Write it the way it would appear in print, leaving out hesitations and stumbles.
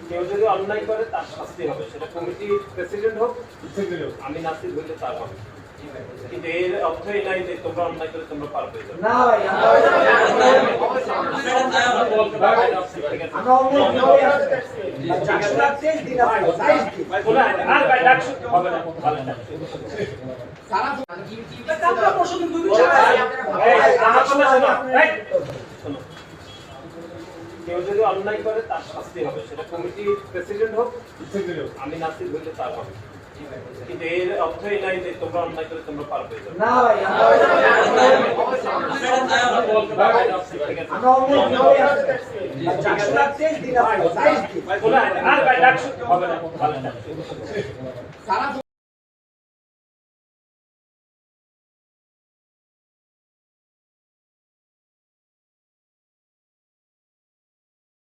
কেউ যদি অন্যায় করে তার শাস্তি হবে, সেটা কমিটির প্রেসিডেন্ট হোক, আমি নাসির হইলে তার হবে। কিন্তু এর অর্থই নাই যে তোমরা অন্যায় করে তোমরা পার পেয়ে যাবে। কেউ যদি অন্যায় করে তার শাস্তি হবে, সেটা কমিটির প্রেসিডেন্ট হোক, আমি নাসির হইলে তার হবে। কিন্তু এর অর্থই নাই যে তোমরা অন্যায় করে তোমরা পার পেয়ে যাবে। হবে না।